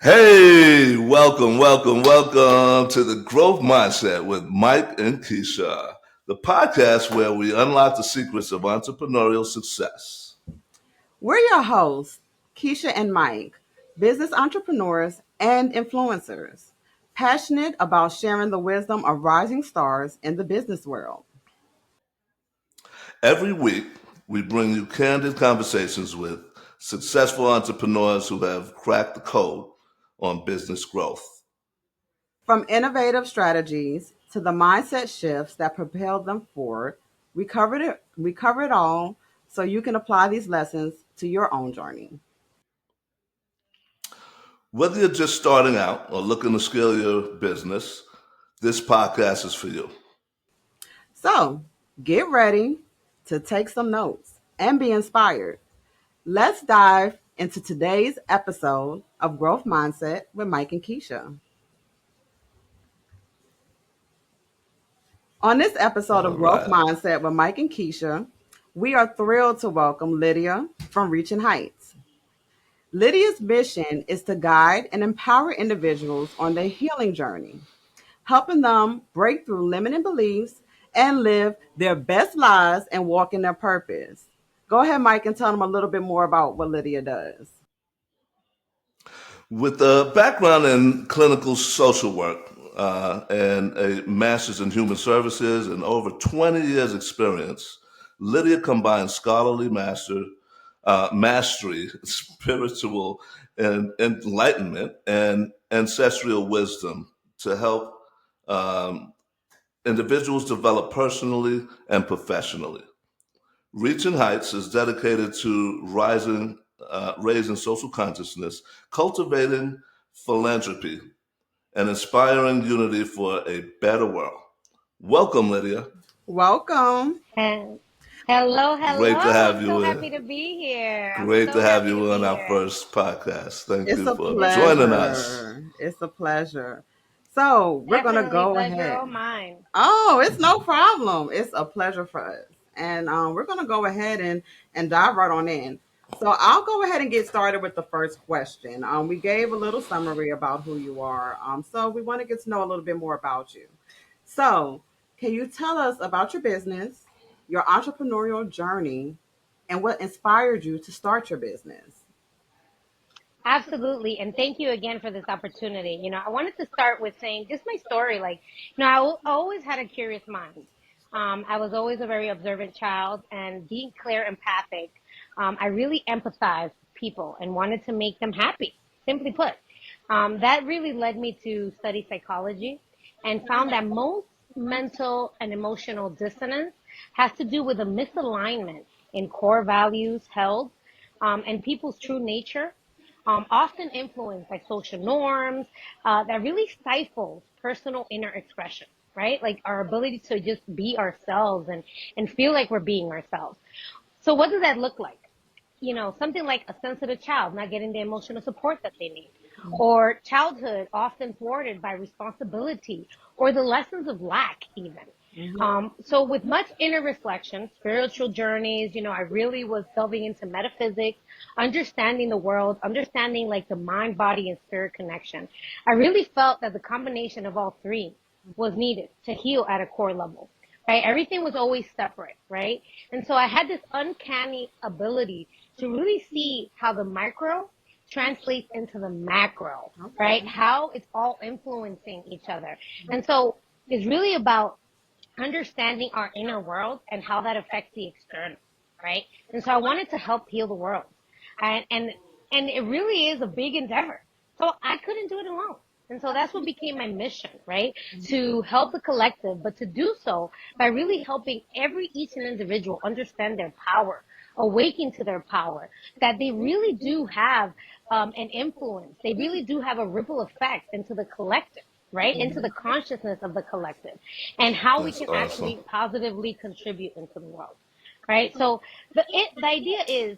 Hey, welcome to the Growth Mindset with Mike and Keisha, the podcast where we unlock the secrets of entrepreneurial success. We're your hosts, Keisha and Mike, business entrepreneurs and influencers, passionate about sharing the wisdom of rising stars in the business world. Every week, we bring you candid conversations with successful entrepreneurs who have cracked the code on business growth. From innovative strategies to the mindset shifts that propel them forward, we cover it all so you can apply these lessons to your own journey. Whether you're just starting out or looking to scale your business, this podcast is for you. So, get ready to take some notes and be inspired. Let's dive into today's episode of Growth Mindset with Mike and Keisha. On this episode All of Growth right. Mindset with Mike and Keisha, we are thrilled to welcome Lydia from Reaching Heights. Lydia's mission is to guide and empower individuals on their healing journey, helping them break through limiting beliefs and live their best lives and walk in their purpose. Go ahead, Mike, and tell them a little bit more about what Lydia does. With a background in clinical social work and a master's in human services and over 20 years experience, Lydia combines scholarly mastery, spiritual and enlightenment, and ancestral wisdom to help um, individuals develop personally and professionally. Reaching Heights is dedicated to raising social consciousness, cultivating philanthropy, and inspiring unity for a better world. Welcome, Lydia. Welcome. And hello, Great hello. to have I'm so you in. happy to be here. I'm Great to so have happy to you on be our here. first podcast. Thank It's you a for joining Definitely. us. pleasure. It's a pleasure. So we're gonna Definitely go pleasure ahead. all mine. Oh, it's no problem. It's a pleasure for us. And we're going to go ahead and dive right on in. So I'll go ahead and get started with the first question. We gave a little summary about who you are. So we want to get to know a little bit more about you. So can you tell us about your business, your entrepreneurial journey, and what inspired you to start your business? Absolutely. And thank you again for this opportunity. I wanted to start with saying just my story. I always had a curious mind. I was always a very observant child, and being clear empathic, I really empathized with people and wanted to make them happy, simply put. That really led me to study psychology and found that most mental and emotional dissonance has to do with a misalignment in core values held and people's true nature, often influenced by social norms that really stifles personal inner expression, right? Like our ability to just be ourselves and feel like we're being ourselves. So what does that look like? Something like a sensitive child not getting the emotional support that they need, or childhood often thwarted by responsibility or the lessons of lack, even. Mhm. So, with much inner reflection, spiritual journeys, I really was delving into metaphysics, understanding the world, understanding like the mind, body, and spirit connection. I really felt that the combination of all three was needed to heal at a core level, right? Everything was always separate, right? And so I had this uncanny ability to really see how the micro translates into the macro, right? Okay. How it's all influencing each other. And so it's really about understanding our inner world and how that affects the external, right? And so I wanted to help heal the world. And and and it really is a big endeavor. So I couldn't do it alone. And so that's what became my mission, right? To help the collective, but to do so by really helping each and individual understand their power, awaken to their power, that they really do have an influence. They really do have a ripple effect into the collective, right? Into the consciousness of the collective, and how we That's can awesome. actually positively contribute into the world, right? So the idea is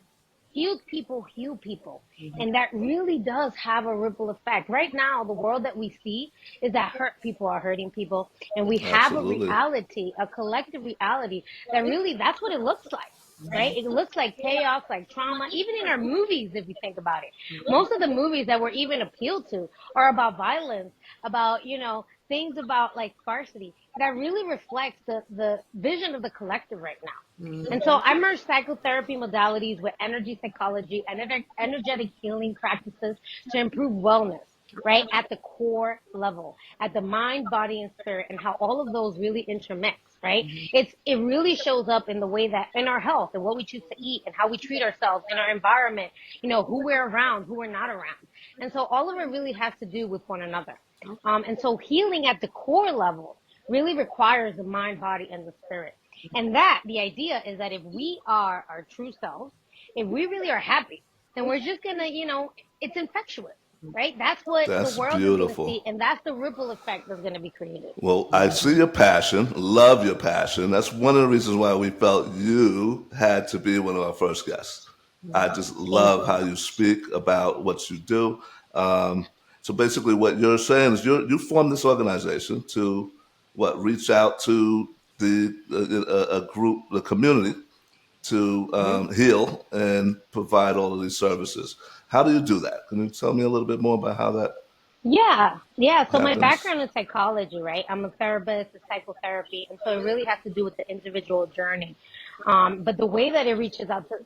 heal people. And that really does have a ripple effect. Right now, the world that we see is that hurt people are hurting people. And we have a Absolutely. reality, a collective reality that really, that's what it looks like. right? It looks like chaos, like trauma, even in our movies, if you think about it. Most of the movies that we're even appealed to are about violence, about, things about like scarcity that really reflects the vision of the collective right now. And so I merge psychotherapy modalities with energy psychology and energetic healing practices to improve wellness, right? At the core level, at the mind, body, and spirit, and how all of those really intermix, right? It really shows up in the way that in our health and what we choose to eat and how we treat ourselves in our environment, who we're around, who we're not around. And so all of it really has to do with one another. And so healing at the core level really requires the mind, body, and the spirit. And the idea is that if we are our true selves, if we really are happy, then we're just gonna, it's infectious, right? That's what the That's world is gonna beautiful. see, and that's the ripple effect that's gonna be created. Well, I see your passion, love your passion. That's one of the reasons why we felt you had to be one of our first guests. I just Thank love how you. you speak about what you do. So basically, what you're saying is you formed this organization to reach out to the a group, the community, to heal and provide all of these services. How do you do that? Can you tell me a little bit more about how that Yeah, yeah. So my happens? background is psychology, right? I'm a therapist, in psychotherapy, and so it really has to do with the individual journey. But the way that it reaches out to,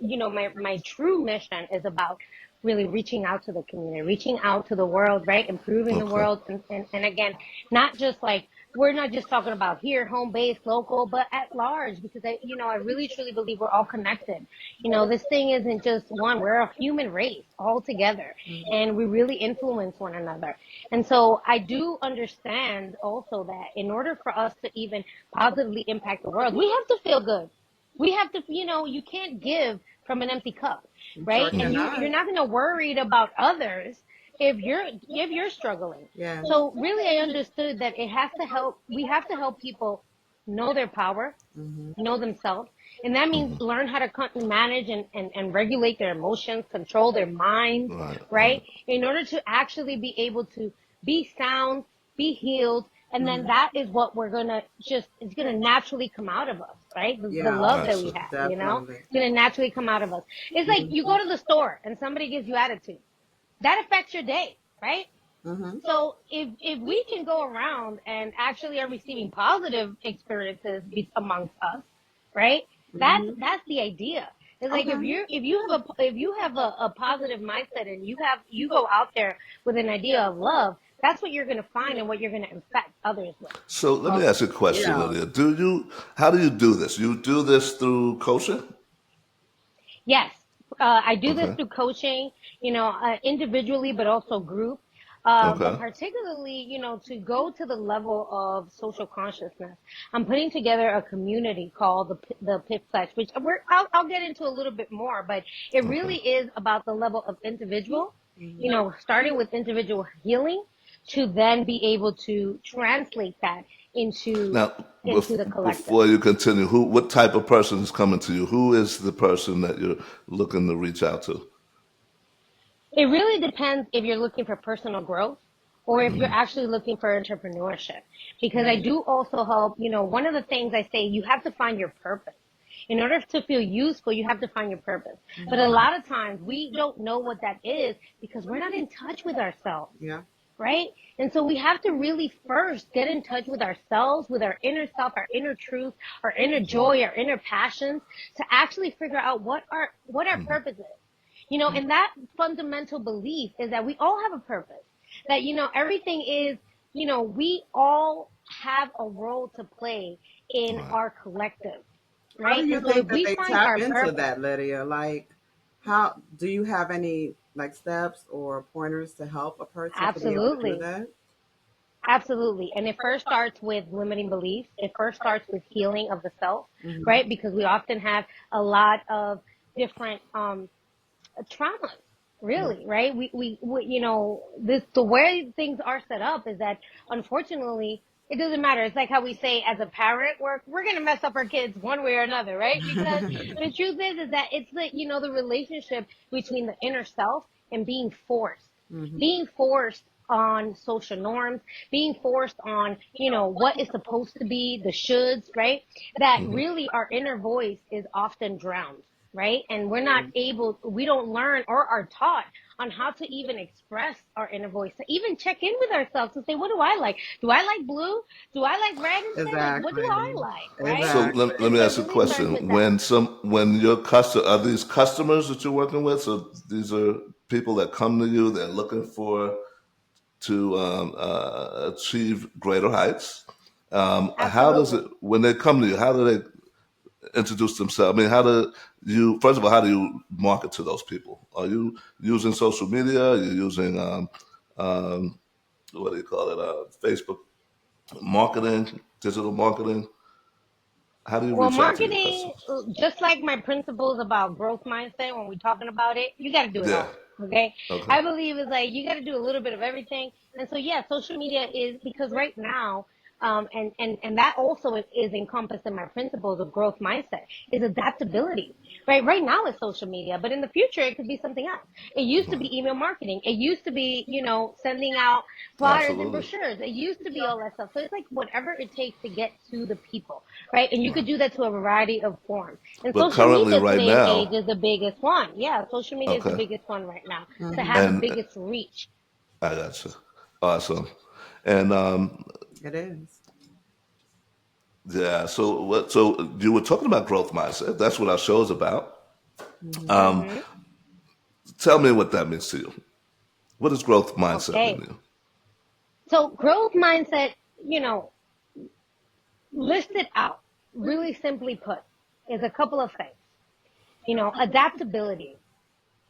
my true mission is about really reaching out to the community, reaching out to the world, right? Improving the Okay. world, and again, not just like we're not just talking about here, home base, local, but at large, because I really truly believe we're all connected. This thing isn't just one. We're a human race all together, and we really influence one another. And so I do understand also that in order for us to even positively impact the world, we have to feel good. We have to, you can't give from an empty cup, Sure right? And cannot. you're not going to worried about others if you're struggling. Yeah. So really, I understood that we have to help people know their power, know themselves. And that means learn how to manage and regulate their emotions, control their minds, Right. Right. right? In order to actually be able to be sound, be healed. And then that is what it's going to naturally come out of us, right? The Yeah, love I that we see. have, definitely. it's going to naturally come out of us. It's like you go to the store and somebody gives you attitude. That affects your day, right? Mm-hmm. So if we can go around and actually are receiving positive experiences amongst us, right? That's the idea. It's like Okay. if you have a positive mindset and you go out there with an idea of love, that's what you're gonna find and what you're gonna infect others with. So let me Oh, ask you a question, yeah. Lydia. How do you do this? You do this through coaching? Yes, I do this Okay. through coaching, individually, but also group. But Okay. particularly, to go to the level of social consciousness, I'm putting together a community called the PIP Flex, which I'll get into a little bit more, but it Okay. really is about the level of individual, starting with individual healing to then be able to translate that into Now, the collective. before you continue, what type of person is coming to you? Who is the person that you're looking to reach out to? It really depends if you're looking for personal growth or if you're actually looking for entrepreneurship. Because I do also help, one of the things I say, you have to find your purpose. In order to feel useful, you have to find your purpose. But a lot of times we don't know what that is because we're not in touch with ourselves, Yeah. right? And so we have to really first get in touch with ourselves, with our inner self, our inner truth, our inner joy, our inner passions to actually figure out what our purpose is. And that fundamental belief is that we all have a purpose. That, everything is, we all have a role to play in Right. our collective, How do right? you And so if think that we they find tap our into purpose, that, Lydia? Like, how do you have any like steps or pointers to help a person to be able to do absolutely. that? Absolutely. And it first starts with limiting beliefs. It first starts with healing of the self, Mm-hmm. right? Because we often have a lot of different traumas, really, right? We the way things are set up is that unfortunately it doesn't matter. It's like how we say as a parent, we're gonna mess up our kids one way or another, right? Because the truth is that it's the relationship between the inner self and being forced. Mm-hmm. Being forced on social norms, being forced on, what is supposed to be, the shoulds, right? That Hmm. really our inner voice is often drowned, right? And we don't learn or are taught on how to even express our inner voice, to even check in with ourselves and say, what do I like? Do I like blue? Do I like red instead? Like, what do I Exactly. like, right? So Exactly. let me So it ask you a really starts with question. that. When your are these customers that you're working with? So these are people that come to you. They're looking to achieve greater heights. How does it Absolutely. when they come to you? How do they introduce themselves? I mean, how do you first of all how do you market to those people? Are you using social media? Are you using what do you call it? Facebook marketing, digital marketing. How do you Well, reach out to your marketing, customers? just like my principles about growth mindset, when we're talking about it, you got to do it Yeah. all. Okay. Okay. I believe it's like you got to do a little bit of everything. And so, yeah, social media is because right now, and that also is encompassed in my principles of growth mindset is adaptability, right? Right now it's social media, but in the future it could be something else. It used to be email marketing. It used to be, sending out flyers and Absolutely. brochures. It used to be all that stuff. So it's like whatever it takes to get to the people, right? And you Right. could do that to a variety of forms. And But social currently, media right today and age now, is the biggest one. Yeah, social media is the okay, biggest one right now to Hmm. have the and biggest reach. I got you. Awesome. And It is. yeah. So what? So you were talking about growth mindset. That's what our show is about. Hmm. Um, Hmm. Tell me what that means to you. What does growth mindset mean Okay. to you? So growth mindset, you know, listed out, really simply put, is a couple of things. Adaptability.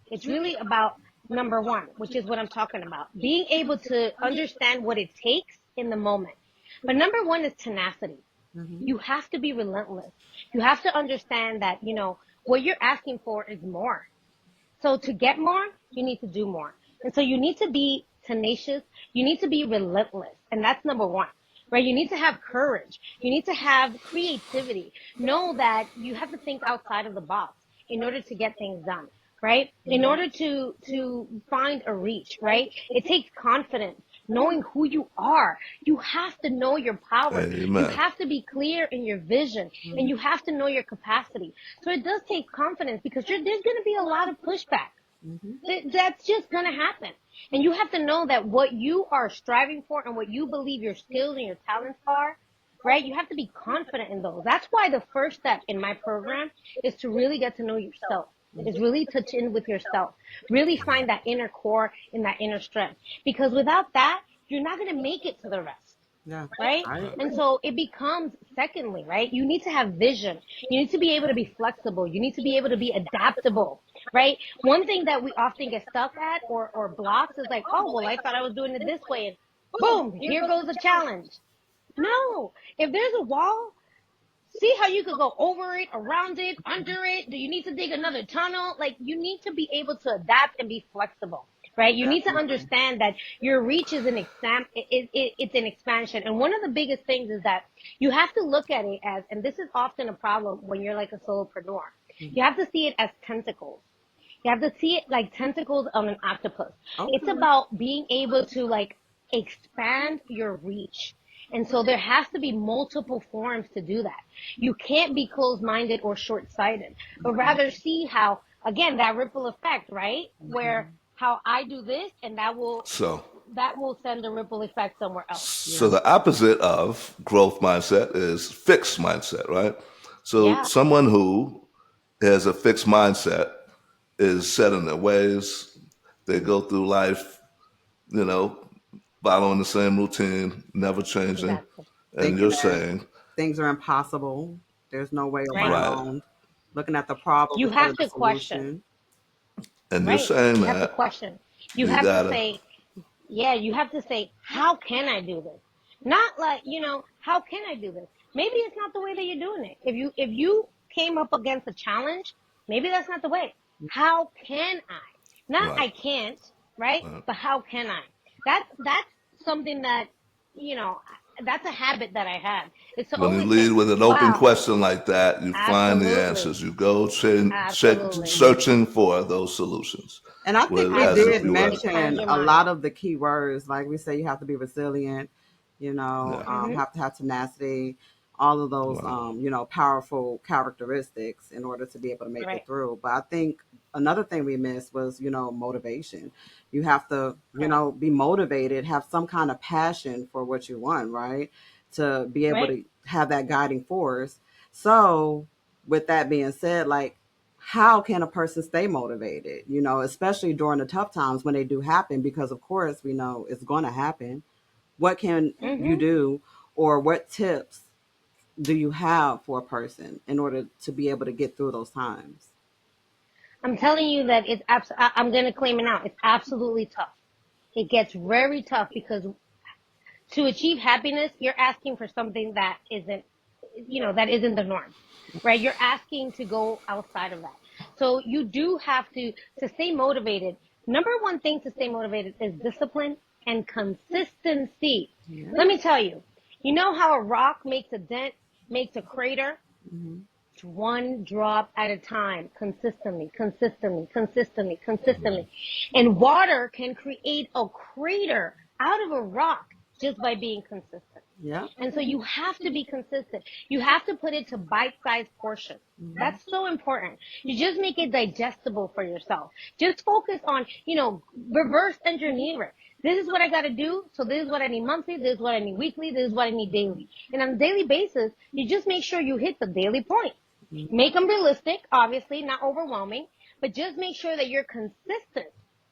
It's really about number one, which is what I'm talking about. Being able to understand what it takes in the moment. But number one is tenacity. Hmm. You have to be relentless. You have to understand that, what you're asking for is more. So to get more, you need to do more. And so you need to be tenacious. You need to be relentless. And that's number one, right? You need to have courage. You need to have creativity. Know that you have to think outside of the box in order to get things done, right? In order to find a reach, right? It takes confidence, knowing who you are. You have to know your power. You Amen. have to be clear in your vision and you have to know your capacity. So it does take confidence because there's going to be a lot of pushback. Hmm. That's just going to happen. And you have to know that what you are striving for and what you believe your skills and your talents are, right? You have to be confident in those. That's why the first step in my program is to really get to know yourself. Is really touch in with yourself. Really find that inner core and that inner strength. Because without that, you're not going to make it to the rest, Yeah, right? I And agree. so it becomes, secondly, right? You need to have vision. You need to be able to be flexible. You need to be able to be adaptable, right? One thing that we often get stuck at or blocks is like, oh, well, I thought I was doing it this way. And boom, here goes a challenge. No, if there's a wall, see how you could go over it, around it, under it. Do you need to dig another tunnel? Like you need to be able to adapt and be flexible, right? You need to Definitely. understand that your reach is it's an expansion. And one of the biggest things is that you have to look at it as, and this is often a problem when you're like a solopreneur. You have to see it as tentacles. You have to see it like tentacles on an octopus. It's Okay. about being able to like expand your reach. And so there has to be multiple forms to do that. You can't be closed-minded or short-sighted, but rather see how, again, that ripple effect, right? Where Hmm. how I do this and So, that will send a ripple effect somewhere else. so Yeah. the opposite of growth mindset is fixed mindset, right? So, Yeah, someone who has a fixed mindset is set in their ways. They go through life, you know, following the same routine, never changing. exactly. And Thinking you're that saying, things are impossible. There's no way Right. right. around. Looking at the problem You instead have of the to question, solution. And you're right? saying You have to that question. You you have to gotta, say, yeah, you have to say, how can I do this? Not like, how can I do this? Maybe it's not the way that you're doing it. If you came up against a challenge, maybe that's not the way. How can I? Not right, I can't, right? right. But how can I? That's something that, you know, that's a habit that I had. It's to When you always lead say, with an open wow, question like that, you find the absolutely, answers. You go absolutely, searching for those solutions, And I think we as if did you absolutely. were. Expand mention your a mind. lot of the key words. Like we say, you have to be resilient, Yeah, Hmm. have to have tenacity, all of those, right. powerful characteristics in order to be able to make it Right. through. But I think another thing we missed was, motivation. You have to, Correct. be motivated, have some kind of passion for what you want, right? To be able Right. to have that guiding force. So, with that being said, like, how can a person stay motivated, especially during the tough times when they do happen? Because, of course, we know it's going to happen. What can you Hmm. do, or what tips do you have for a person in order to be able to get through those times? I'm telling you that I'm going to claim it now. It's absolutely tough. It gets very tough because to achieve happiness, you're asking for something that isn't, that isn't the norm, right? You're asking to go outside of that. So you do have to stay motivated. Number one thing to stay motivated is discipline and consistency. Yeah. Let me tell you, you know how a rock makes a dent, makes a crater? Hmm. It's one drop at a time, consistently, consistently, consistently, consistently. And water can create a crater out of a rock just by being consistent. Yeah. And so you have to be consistent. You have to put it to bite-sized portions. Hmm. That's so important. You just make it digestible for yourself. Just focus on, reverse engineer it. This is what I got to do. So this is what I need monthly. This is what I need weekly. This is what I need daily. And on a daily basis, you just make sure you hit the daily point. Make them realistic, obviously, not overwhelming, but just make sure that you're consistent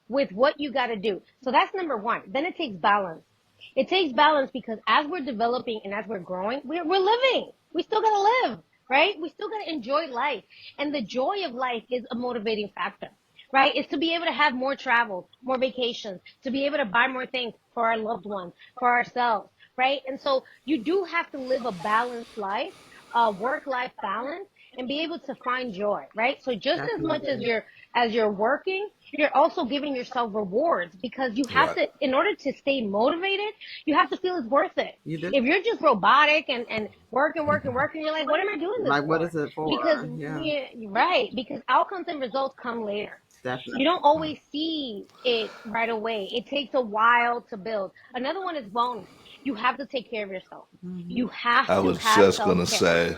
with what you got to do. So that's number one. Then it takes balance. It takes balance because as we're developing and as we're growing, we're living. We still got to live, right? We still got to enjoy life. And the joy of life is a motivating factor, right? It's to be able to have more travels, more vacations, to be able to buy more things for our loved ones, for ourselves, right? And so you do have to live a balanced life, work-life balance, and be able to find joy, right? So just as much as Definitely. you're working, you're also giving yourself rewards because you have Right. to, in order to stay motivated, you have to feel it's worth it. You do. If you're just robotic and working, you're like, what am I doing this Like, what for? is it Because, for? Yeah. yeah, right, because outcomes and results come later. You Definitely. don't always see it right away. It takes a while to build. Another one is wellness. You have to take care of yourself. Hmm. You have I to was have just self gonna care. say,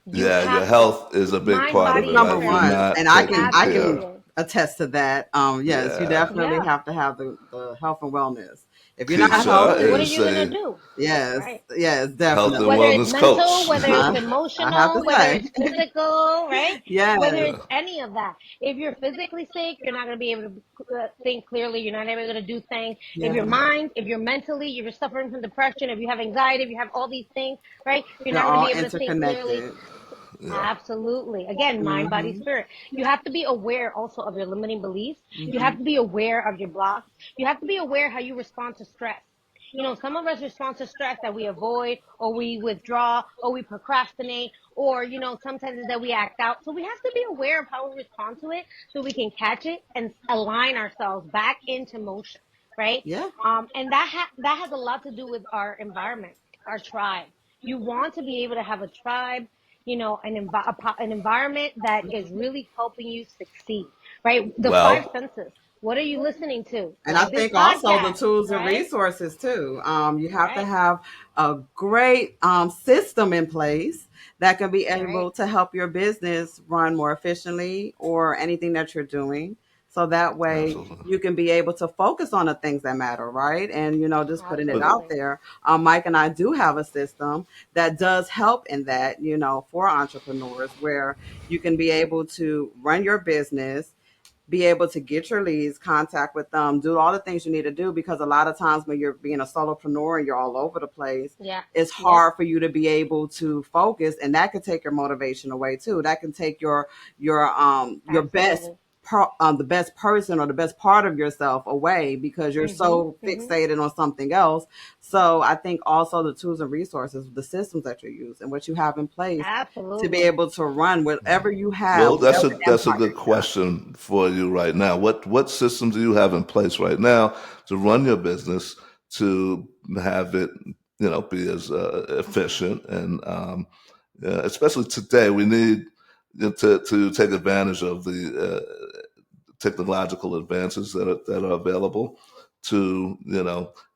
You yeah, your have to. health is a big Mind, part of It's body, it, and number right? If you're spirit. one, and not I can taking I can care, Absolutely. attest to that. Yes, you yeah. definitely Yeah. have to have the health and wellness. If you're not Keisha Absolutely. What are healthy, you is gonna a do? yes, Right. yes, health and definitely. Whether it's wellness mental, coach. whether it's I have emotional, to whether say, it's physical, right? Whether yes, it's any of that. If you're physically sick, you're not going to be able to think clearly. You're not able to do things. If yeah, your mind, if you're mentally, if you're suffering from depression, if you have anxiety, if you have all these things, right? You're they're not going to all be able to think clearly. interconnected. Yeah, Absolutely. Again, mind, body, Hmm. spirit. You have to be aware also of your limiting beliefs. You have Hmm. to be aware of your blocks. You have to be aware how you respond to stress. Some of us respond to stress that we avoid or we withdraw or we procrastinate or, sometimes it's that we act out. So we have to be aware of how we respond to it so we can catch it and align ourselves back into motion, right? Yeah, And that has a lot to do with our environment, our tribe. You want to be able to have a tribe, an environment that is really helping you succeed, right? The five well, senses. What are you listening to? and I Like this think also the podcast, tools and right? resources too. You have to Right, have a great system in place that can be right, able to help your business run more efficiently or anything that you're doing. So that way absolutely. you can be able to focus on the things that matter, right? And just putting it But out absolutely. there. Mike and I do have a system that does help in that, for entrepreneurs where you can be able to run your business, be able to get your leads, contact with them, do all the things you need to do, because a lot of times when you're being a solopreneur and you're all over the place, Yeah, it's yep, hard for you to be able to focus, and that can take your motivation away too. That can take your best absolutely. the best person or the best part of yourself away because you're Mhm, so mhm. fixated on something else. So I think also the tools and resources, the systems that you use and what you have in place to be Absolutely. able to run whatever you have, well, whatever that's a empire good you have. question for you right now. What systems do you have in place right now to run your business to have it be as efficient. And especially today, we need to take advantage of the technological advances that are available. To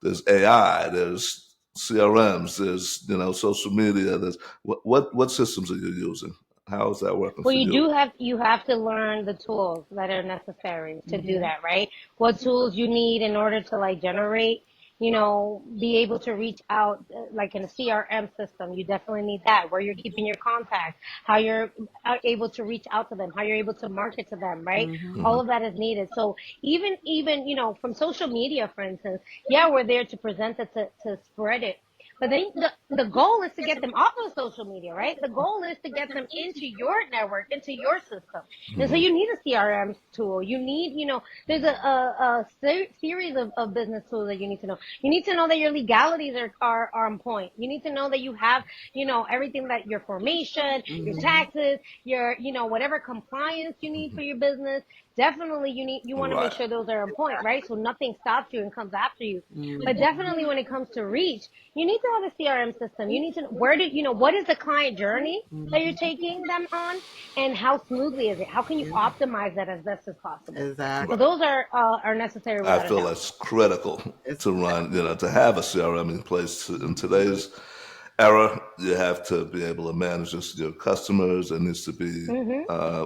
there's AI, there's CRMs, there's social media. There's what systems are you using? How is that working Well, for you? you have to learn the tools that are necessary to do that, right? What tools you need in order to like generate, be able to reach out, like in a CRM system. You definitely need that, where you're keeping your contacts, how you're able to reach out to them, how you're able to market to them, right? All of that is needed. So even from social media, for instance, yeah, we're there to present it, to spread it. But then the goal is to get them off of social media, right? The goal is to get them into your network, into your system. And so Hmm. you need a CRM tool. You need, there's a series of business tools that you need to know. You need to know that your legalities are on point. You need to know that you have, everything, that your formation, your taxes, your, whatever compliance you need for your business. Definitely you want to make Right. sure those are on point, right? So nothing stops you and comes after you. But definitely when it comes to reach, you need to have a CRM system. You need to what is the client journey that you're taking them on, and how smoothly is it? How can you optimize that as best as possible? So Exactly. Right. those are necessary I without a feel doubt. that's critical It's to run, to have a CRM in place. In today's era, you have to be able to manage your customers. There needs to be, Hmm.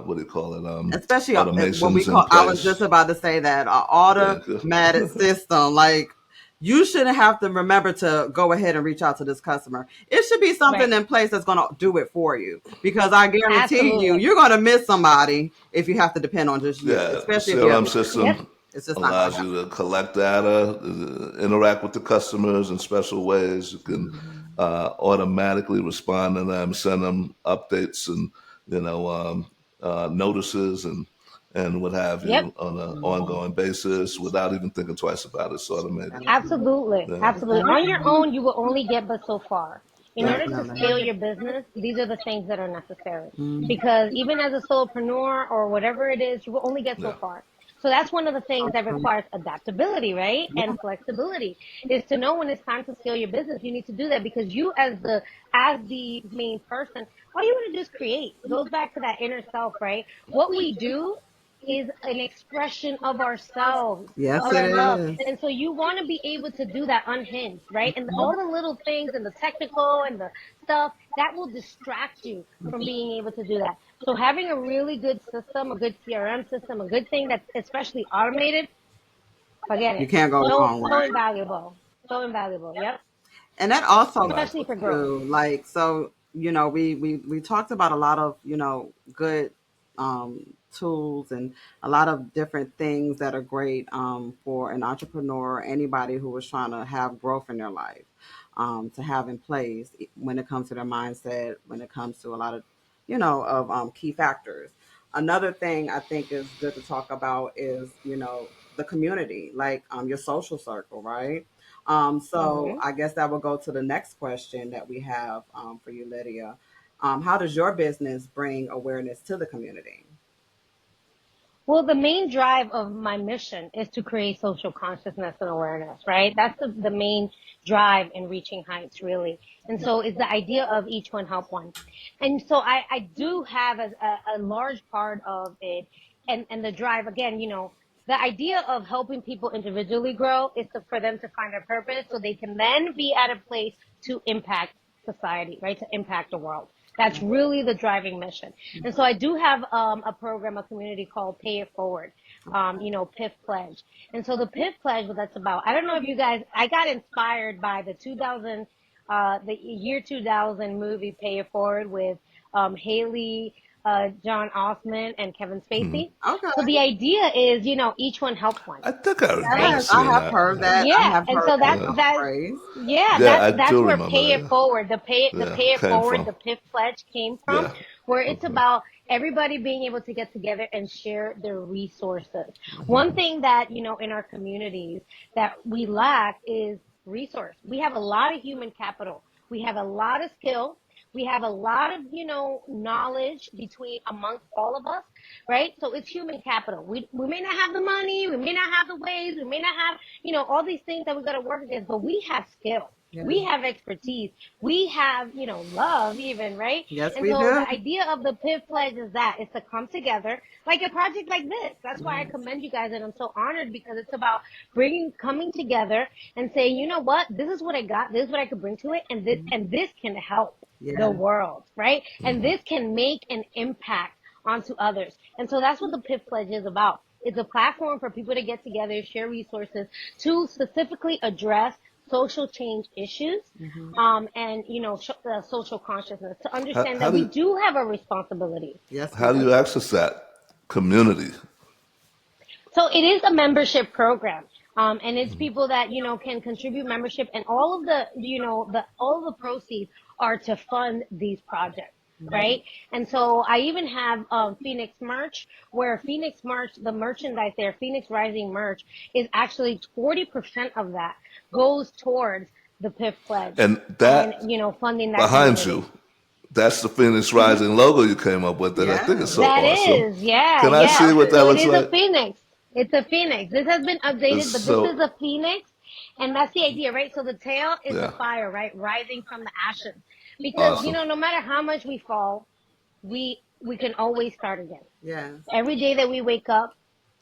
what do you call it, especially what we automations in call. I was just place. about to say that Thank you. automated system. Like you shouldn't have to remember to go ahead and reach out to this customer. It should be something Right. in place that's going to do it for you. Because I guarantee you, Absolutely. you're going to miss somebody if you have to depend on just you, Yeah, the especially if you have CRM a business. Yep. system It's just not going to allows you to collect data, interact with the customers in special ways. You can happen. automatically respond to them, send them updates and notices and what have Yep. you on an Mhm. ongoing basis without even thinking twice about it. It's automated. Absolutely. Yeah. Absolutely. On your Exactly. own, you will only get but so far. In order to scale Definitely. your business, these are the things that are necessary. Mhm. Because even as a solopreneur or whatever it is, you will only get so Yeah. far. So that's one of the So things that true. requires adaptability, right? Yeah. And flexibility, is to know when it's time to scale your business. You need to do that because you, as the main person, all you want to do is create. It goes back to that inner self, right? What we do is an expression of ourselves, Yes, of it our love. is. And so you want to be able to do that unhinged, right? And all the little things and the technical and the stuff that will distract you from being able to do that. So having a really good system, a good CRM system, a good thing that's especially automated, forget You it. can't go So, wrong, so right? invaluable. So invaluable. Yep. And that also goes Especially for growth. to like so we talked about a lot of good tools and a lot of different things that are great for an entrepreneur or anybody who is trying to have growth in their life to have in place when it comes to their mindset, when it comes to a lot of of key factors. Another thing I think is good to talk about is the community, like your social circle, right? So Hmm. I guess that will go to the next question that we have for you, Lydia. How does your business bring awareness to the community? Well, the main drive of my mission is to create social consciousness and awareness, right? That's the main drive in reaching heights, really. And so it's the idea of each one help one. And so I do have a large part of it, and the drive, again, the idea of helping people individually grow is for them to find their purpose so they can then be at a place to impact society, right? To impact the world. That's really the driving mission. And so I do have a program, a community called Pay It Forward, PIF Pledge. And so the PIF Pledge, what that's about, I don't know if you guys, I got inspired by the year 2000 movie Pay It Forward with Haley, John Osment, and Kevin Hmm. Spacey. Okay. So the idea is, each one helps one, I think I remember right? Yes, I seeing have that. heard that. I Yeah, have and heard so that Yeah. phrase. yeah, Yeah, I that's do where remember Pay that. It Forward, the Yeah. Pay It Came Forward, from. the PIF pledge came from, Yeah. where it's Okay. about everybody being able to get together and share their resources. One Hmm. thing that, in our communities that we lack is resource. We have a lot of human capital. We have a lot of skill. We have a lot of, knowledge amongst all of us, right? So it's human capital. We may not have the money, we may not have the ways, we may not have, all these things that we got to work against, but we have skill. Yeah. We have expertise. We have, love even, right? Yes, And we so do. the idea of the PIV pledge is that it's to come together like a project like this. That's why I commend you guys, and I'm so honored because it's about coming together and saying, you know what, this is what I got, this is what I could bring to it, and this can help the Yeah. world, right? And this can make an impact onto others. And so that's what the PIV pledge is about. It's a platform for people to get together, share resources to specifically address social change issues, and social consciousness, to How, understand how that do we you, do have a responsibility. Yes, we how do do. you access that community? So it is a membership program. And it's people that, can contribute membership, and all of all of the proceeds are to fund these projects. Right. And so I even have Phoenix merch, where Phoenix merch, the merchandise there, Phoenix Rising merch, is actually 40% of that goes towards the PIF pledge, And and, that funding that behind community. you, that's the Phoenix Rising logo you came up with. That I think is Yeah. so That awesome. is, yeah, Can I see yeah. what that So it looks is a like? phoenix. It's a phoenix. This has been updated, but this is So a phoenix, and that's the idea, right? So the tail is the yeah, fire, right, rising from the ashes. Because awesome. no matter how much we fall, we can always start again. Yes. Every day that we wake up,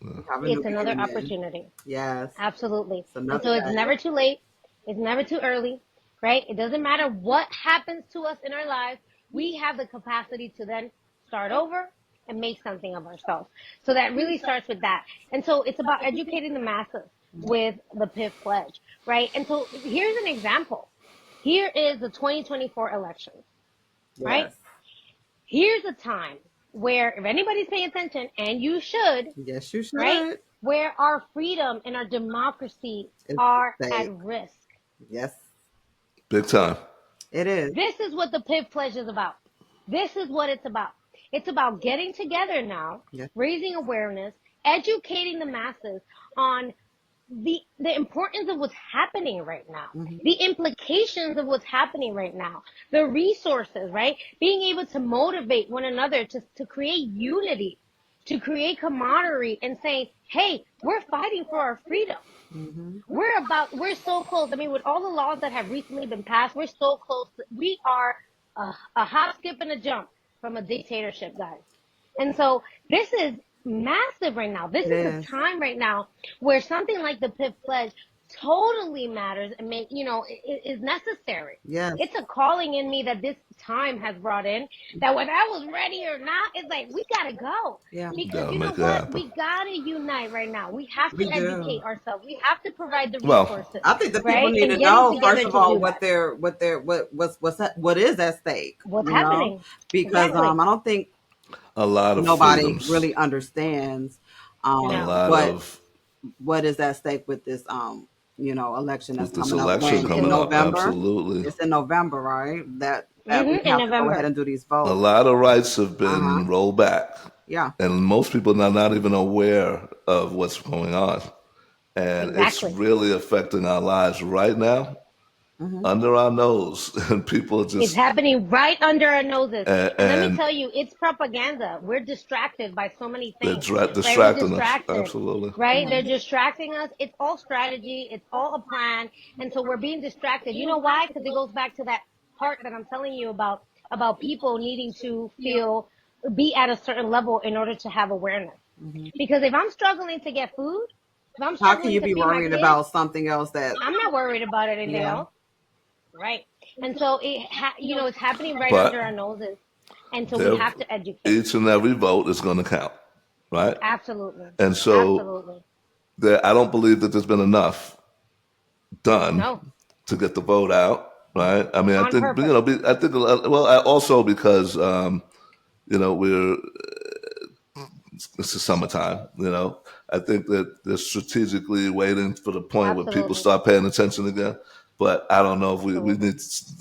We have a new it's another beginning. opportunity. Yes. Absolutely. It's And another so it's day. never too late. It's never too early, right? It doesn't matter what happens to us in our lives. We have the capacity to then start over and make something of ourselves. So that really starts with that. And so it's about educating the masses with the PIV pledge, right? And so here's an example. Here is the 2024 elections, right? Yes. Here's a time where, if anybody's paying attention, and you should, Yes, you right? should. Where our freedom and our democracy It's are at safe. risk. Yes, Big time. it is. This is what the PIV pledge is about. This is what it's about. It's about getting together now, Yes. raising awareness, educating the masses on the importance of what's happening right now, the implications of what's happening right now, the resources, right? Being able to motivate one another to create unity, to create camaraderie, and saying, hey, we're fighting for our freedom. We're so close. I mean, with all the laws that have recently been passed, we're so close. We are a hop, skip, and a jump from a dictatorship, guys. And so this is massive right now. This It is the is. time right now where something like the PIV pledge totally matters and is necessary. Yes. It's a calling in me that this time has brought in, that whether I was ready or not, it's like, we gotta go. Yeah. Because Gotta you know make it what? happen. We gotta unite right now. We have We to do. educate ourselves. We have to provide the Well, resources, I think the people right? need And to getting know together first of to all do that. what is at stake. What's happening? Because Exactly. I don't think a lot of nobody freedoms, really understands a No. lot of what is at stake with this election that's with this coming up election when in coming up. November. Absolutely, It's in November, right? That we In have to go ahead November. and do these a votes. lot of rights have Uh-huh. been rolled back, Yeah. and most people are not even aware of what's going on, and it's Exactly. really affecting our lives right now, under our nose, and people It's just happening right under our noses. And let me and tell you, it's propaganda. We're distracted by so many they're things, right? We're distracting us. distracted, Absolutely. right? They're distracting us. It's all strategy. It's all a plan. And so we're being distracted. You know why? Because it goes back to that part that I'm telling you about people needing to be at a certain level in order to have awareness. Because if I'm struggling to get food, if I'm How can struggling you to be feed my worried kids, about something else that I'm not worried about anything yeah. else. Right. And so it's happening right under our But noses. And so we there, have to educate. each and every vote is going to count, right? Absolutely. And so Absolutely. I don't believe that there's been enough done No, to get the vote out, right? I mean, I on think purpose. I think well, also because we're it's the summertime, I think that they're strategically waiting for the point where people Absolutely. start paying attention again. But I don't know if Absolutely.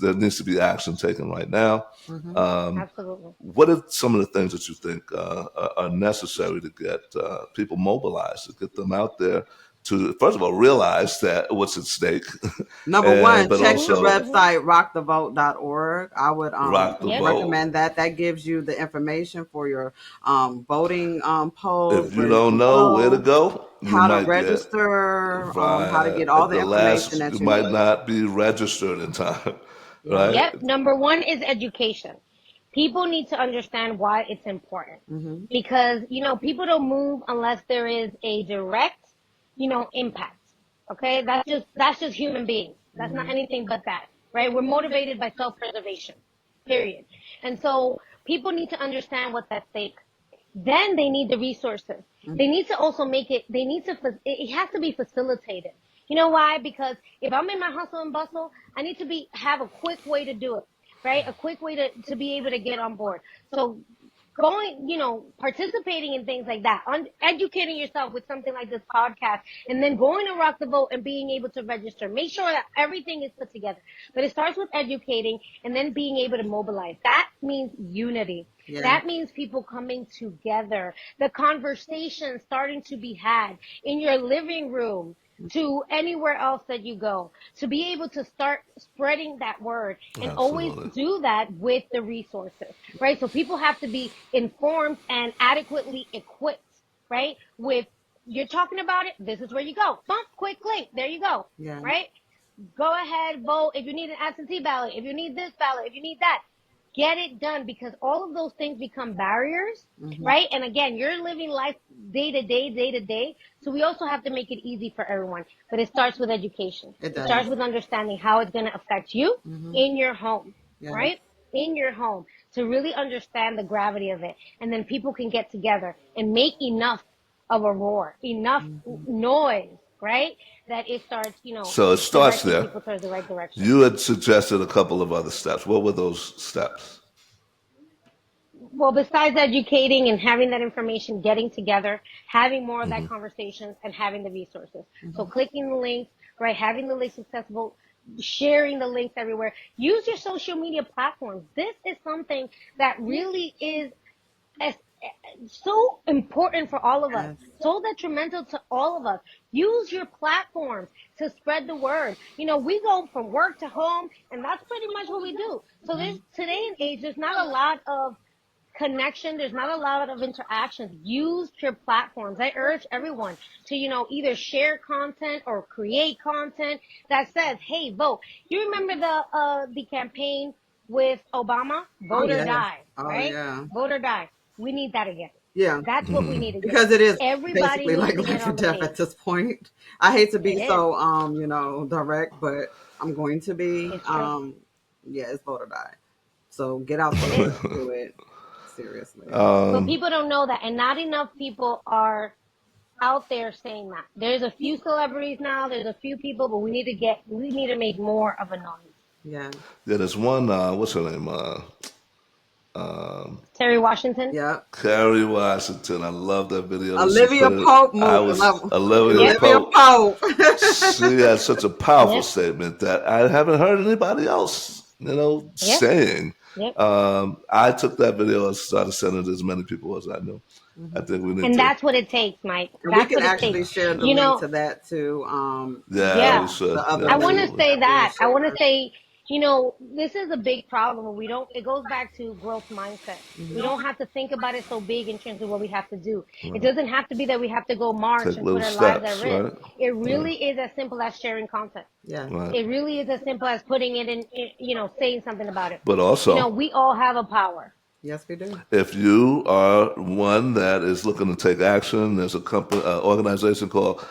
there needs to be action taken right now. Absolutely. What are some of the things that you think are necessary to get people mobilized, to get them out there to first of all realize that what's at stake, Number and one, but check the also website rockthevote.org. I would rock the Yep. vote. recommend that. That gives you the information for your voting polls, If you where you don't can know where to vote, go, you how to might get register, how to right get all at the the information last. You that you might need. not be registered in time, Yeah. right? Yep. Number one is education. People need to understand why it's important Hmm. because, people don't move unless there is a direct, impact. Okay. That's just human beings. That's not Hmm. anything but that, right? We're motivated by self-preservation, period. And so people need to understand what's at stake. Then they need the resources. They need to also make it, it has to be facilitated. You know why? Because if I'm in my hustle and bustle, I need to have a quick way to do it, right? A quick way to be able to get on board. So going, participating in things like that, educating yourself with something like this podcast, and then going to Rock the Vote and being able to register. Make sure that everything is put together. But it starts with educating and then being able to mobilize. That means unity. Yeah. That means people coming together, the conversation starting to be had in your living room to anywhere else that you go, to be able to start spreading that word and always Absolutely. do that with the resources, right? So people have to be informed and adequately equipped, right? With you're talking about it, this is where you go. Bump, quick link, there you go, Yeah. right? Go ahead, vote if you need an absentee ballot, if you need this ballot, if you need that. Get it done because all of those things become barriers, Hmm. right? And again, you're living life day to day, day to day. So we also have to make it easy for everyone. But it starts with education. It It starts does. with understanding how it's going to affect you Hmm. in your home, Yes. right? In your home to really understand the gravity of it. And then people can get together and make enough of a roar, enough Hmm. noise, right? That it starts, So it starts directing there. people towards the right direction. You had suggested a couple of other steps. What were those steps? Well, besides educating and having that information, getting together, having more of that conversations and having the resources. So Hmm. clicking the links, right? Having the links accessible, sharing the links everywhere. Use your social media platforms. This is something that really is as, so important for all of us, Yes. so detrimental to all of us. Use your platforms to spread the word. We go from work to home, and that's pretty much what we do. So there's today and age, there's not a lot of connection. There's not a lot of interactions. Use your platforms. I urge everyone to, either share content or create content that says, "Hey, vote." You remember the campaign with Obama, Oh vote or yes. die, Oh right? yeah. Vote or die. We need that again. Yeah. That's what we need again. Because it is Everybody basically needs like to get life or on the death at page. this point. I hate to It be is. so direct, but I'm going to be. It's true. Yeah, it's vote or die. So get out It there is. and do it seriously. But people don't know that, and not enough people are out there saying that. There's a few celebrities now, there's a few people, but we need to make more of a noise. Yeah. Yeah, there's one. What's her name? Terry Washington? Yeah. Carrie Washington. I love that video that she Olivia put it. Pope I moved. was Olivia Yep, Olivia Pope. Pope. She had such a powerful yep, statement that I haven't heard anybody else, yep, saying. yep. I took that video and started sending it to as many people as I knew. I Mhm. think we need And to. that's what it takes, Mike. And we That's can what it actually takes. share the You link know, to that too. Yeah, we yeah. should. The other I link want to Absolutely. say that we had that. I want to shared. say, this is a big problem. It goes back to growth mindset. We Hmm. don't have to think about it so big in terms of what we have to do. It doesn't have to be that we have to go march Take and put little our lives at steps, risk. right? It Yeah, really is as simple as sharing content. Yeah. right. It really is as simple as putting it saying something about it. But also, We all have a power. Yes, we do. if you are one that is looking to take action, there's a company, organization called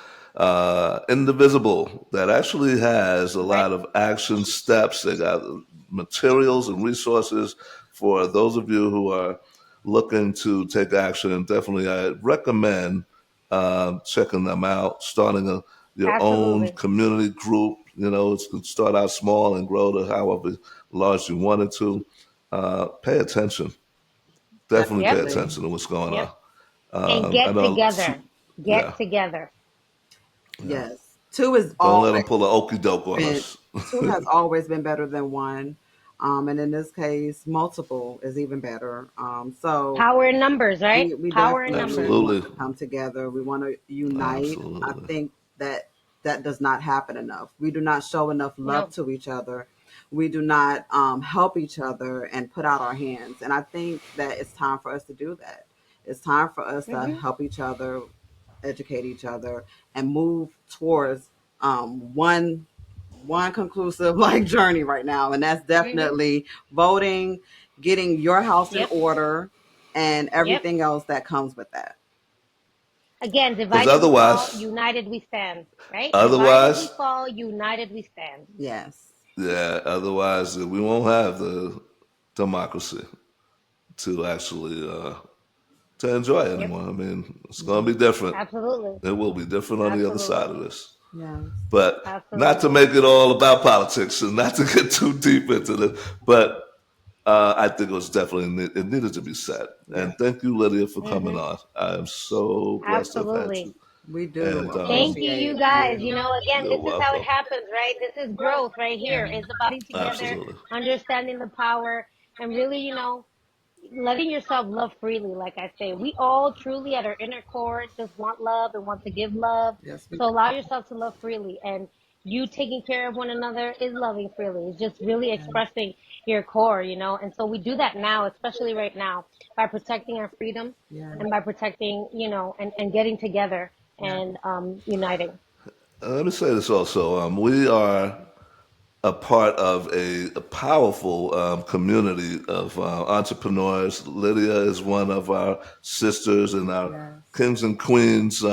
Indivisible that actually has a Okay. lot of action steps. They got materials and resources for those of you who are looking to take action. And definitely, I recommend checking them out, starting your own Absolutely. community group. It can start out small and grow to however large you want it to. Pay attention. Definitely pay Yep. Definitely. attention to what's going Yep. on. And I get know, together. yeah, Get together. yeah. Yes. Two has Don't let them always pull an okey doke on been us. two has always been better than one. And in this case, multiple is even better. So Power in numbers, right? we Power in definitely numbers. want Absolutely, to come together. We want to unite. I absolutely. think that that does not happen enough. We do not show enough love No. to each other. We do not help each other and put out our hands. And I think that it's time for us to do that. It's time for us to Hmm. help each other, educate each other, and move towards one conclusive like journey right now, and that's Hmm. definitely voting, getting your house in Yep. order, and Yep. everything else that comes with that. Again, Because divided we fall, otherwise, united we stand. Right? Divided we otherwise, fall, united we stand. Yes. yeah, otherwise we won't have the democracy to actually to enjoy Yep. anymore. I mean, it's going to Yeah. be different. Absolutely. It will be different on the other side Absolutely. of this. Yes. But not to Absolutely. make it all about politics and not to get too deep into this, but I think it was definitely it needed to be said. Yeah. And thank you, Lydia, for coming Hmm. on. I am so blessed to have had you. Absolutely. We do And Thank you, you appreciate guys. you. Again, you're this is how it welcome. happens, right? This is growth right here. It's about being together, Absolutely. understanding the power, and really, letting yourself love freely. Like I say, we all truly at our inner core just want love and want to give love. Yes, we So do. allow yourself to love freely. And you taking care of one another is loving freely. It's just really Yes. expressing your core. And so we do that now, especially right now, by protecting our freedom Yes. and by protecting, and getting together Yes. and uniting. Let me say this also. We are a part of a powerful community of entrepreneurs. Lydia is one of our sisters in our Yes. Kings and Queens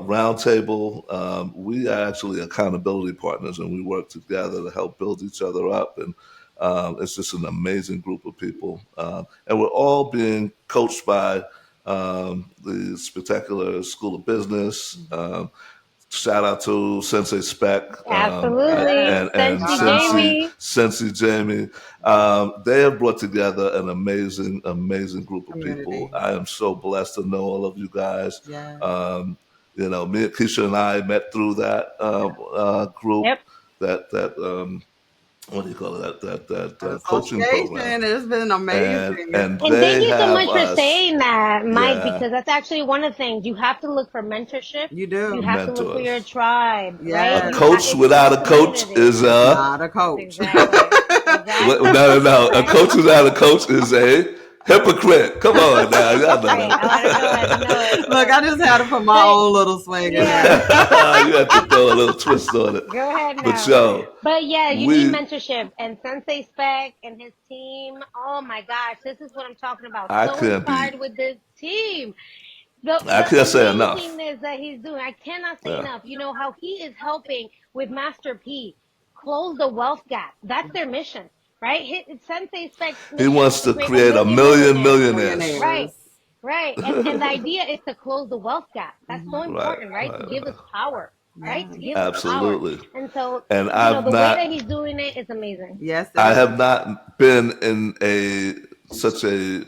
roundtable. We are actually accountability partners, and we work together to help build each other up. And it's just an amazing group of people, and we're all being coached by the Spectacular School of Business. Shout out to Sensei Spec Absolutely. Yes. and Sensei Shout out. Jamie. Sensei Jamie. They have brought together an amazing group of people. Community. I am so blessed to know all of you guys. Yes. Me and Keisha and I met through that group, Yep. that what do you call it? That An coaching program, association. It's been amazing. and And thank they you so have much for us, saying that, Mike, yeah, because that's actually one of the things. You have to look for mentorship. You You do. have to look for your mentors. tribe, right? A Yes. coach It's your without a coach community. is Not a coach. Exactly. no, Exactly. no, no. A Right? coach without a coach is a hypocrite. Come on now, y'all know Right. I want to go ahead and know it. Look, I just had to put my But own little swing in yeah, there. that. You have to throw a little twist on it. go ahead But now. yo, But yeah, you need we, mentorship. And Sensei Spec and his team, oh my gosh, this is what I'm talking about. I So can't be, inspired with this team. The I the can't say enough. amazingness that he's doing, I cannot say Yeah. enough. How he is helping with Master P close the wealth gap. That's their mission, right? Sensei Spec's He mission is wants to to create a create a million million millionaires. millionaires. Right, Millionaires. right. And the idea is to close the wealth gap. That's so Right, important, right? To right, give us right. power, right? To Yes. give us power. Absolutely. And so, And I've the way that not, he's doing it is amazing. Yes, it I is. have not been in such a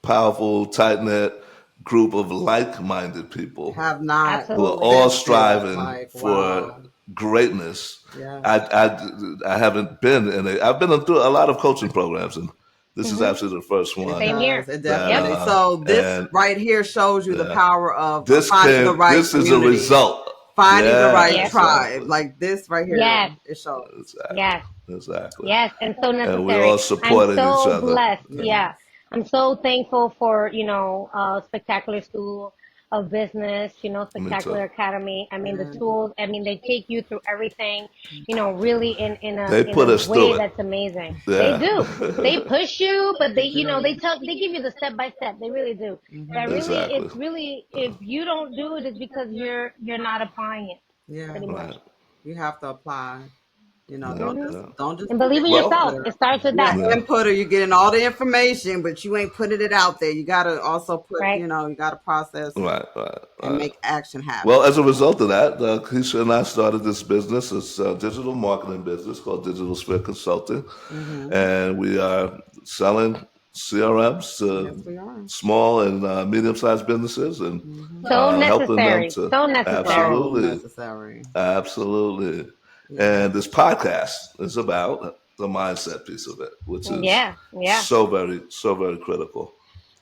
powerful, tight knit group of like minded people Have not who are Absolutely. all existed. striving Like, for wow. greatness. Yes. I haven't been in a. I've been through a lot of coaching programs, and this is Hmm. actually the first It one Same does. here. It that. Yep. definitely. So this And right here shows you the yeah, power of this finding the came. right This is a community, result. finding the Yeah, right Yep. tribe. exactly, Like this right here, Yes. it shows. exactly, Yes. exactly. Yes, and so And we all necessary. I'm supporting each so other. blessed. Yeah. Yeah. Yes. I'm so thankful for, Spectacular School of Business, Me too. Spectacular Academy. I mean, the Yes. tools, I mean, they take you through everything, really They in put a us way through it. that's amazing. They Yeah. do. They push you, but They do. they give you the step by step. They really do. That Hmm. really, Exactly. it's really, if you don't do it, it's because you're not applying it Yeah. pretty much. Right. You have to apply. Yeah. Don't Hmm. just Yeah. don't just And put believe it in out Well. yourself. there. It starts with You're that, an Yeah. inputter. You're getting all the information, but you ain't putting it out there. You gotta also put. right? You gotta process Right. Right. and Right. make action happen. Well, as a result of that, Keisha and I started this business. It's a digital marketing business called Digital Sphere Consulting, Hmm. and we are selling CRMs Yes, to we are. small and medium-sized businesses, and Hmm. So helping them necessary. to So necessary. So absolutely, necessary. absolutely. Yeah. And this podcast is about the mindset piece of it, which is Yeah, yeah, so very critical.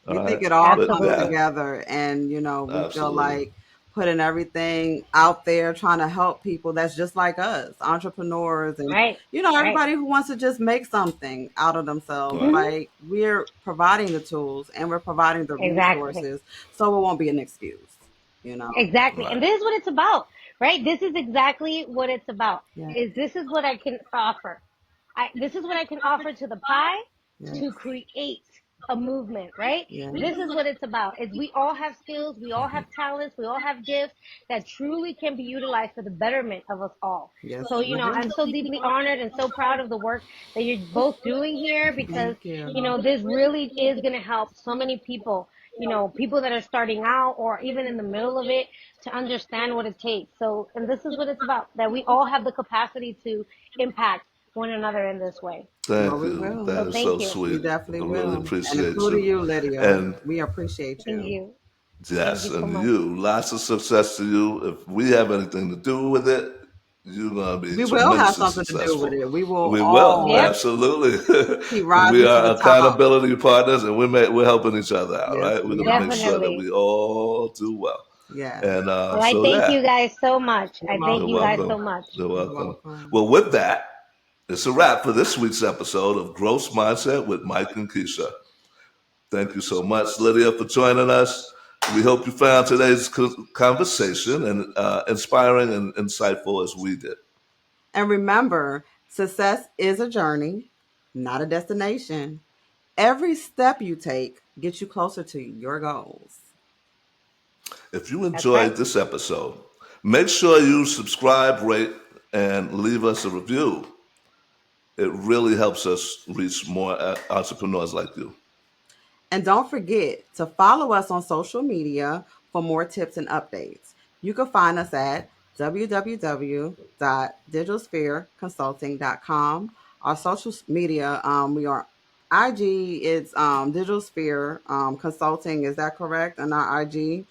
All We think right, it all but comes absolutely. yeah, together, and we feel absolutely. like putting everything out there, trying to help people that's just like us, entrepreneurs, and Right. Right. everybody who wants to just make something out of themselves. Right. Hmm. Like, we're providing the tools and we're providing the Exactly. resources, so it won't be an excuse. You know? Exactly. Right. And this is what it's about, right? This is exactly what it's about. Yeah. Is this is what I can offer. This is what I can offer to the pie Yes. to create a movement, right? Yeah. This is what it's about. Is we all have skills, we all have talents, we all have gifts that truly can be utilized for the betterment of us all. Yes, So, we do. I'm so deeply honored and so proud of the work that you're both doing here because, Thank you. this really is going to help so many people, people that are starting out or even in the middle of it to understand what it takes. So, and this is what it's about, that we all have the capacity to impact one another in this way. Well, Thank we you. will. That So is thank so you. We sweet. definitely I really will. And appreciate including you. you, Lydia. And We appreciate Thank you. you. Thank yes, you so and much. you. Lots of success to you. If we have anything to do with it, you're going to be We will have tremendously something to do with successful. it. We will We will, all Yep. absolutely. keep We rising to the are top. accountability partners, and we're helping each other out, Yes, right? We're we going to make are. sure that Definitely. we all do well. Yes. And Well, I so, thank yeah, you guys so much. You're I thank you're you guys welcome. so welcome. much. You're You're welcome. welcome. Well, with that, it's a wrap for this week's episode of Gross Mindset with Mike and Keisha. Thank you so much, Lydia, for joining us. We hope you found today's conversation and inspiring and insightful as we did. And remember, success is a journey, not a destination. Every step you take gets you closer to your goals. If you That's right. enjoyed this episode, make sure you subscribe, rate, and leave us a review. It really helps us reach more entrepreneurs like you. And don't forget to follow us on social media for more tips and updates. You can find us at www.digitalsphereconsulting.com. Our social media, we are IG, it's Digital Sphere Consulting. Is that correct? On our IG,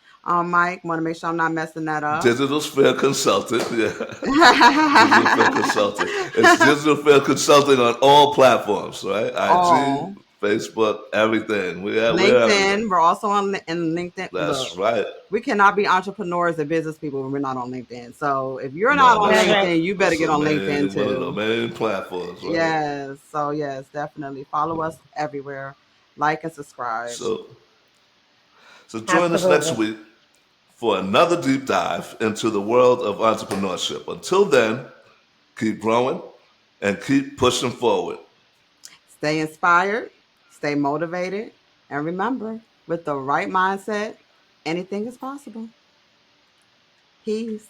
Mike, want to make sure I'm not messing that up. Digital Sphere Consultant, yeah. Digital Sphere Consulting. It's Digital Sphere Consulting on all platforms, right? IG, All. Facebook, everything. We're everything. LinkedIn. We're also in LinkedIn. That's Look, right. we cannot be entrepreneurs and business people when we're not on LinkedIn. So if you're not No, on That's right. LinkedIn, you better that's get a on LinkedIn one of the too. main platforms, right? Yes. So yes, definitely follow us everywhere. Like and subscribe. So so join us next Absolutely. week for another deep dive into the world of entrepreneurship. Until then, keep growing and keep pushing forward. Stay inspired, stay motivated, and remember, with the right mindset, anything is possible. Peace.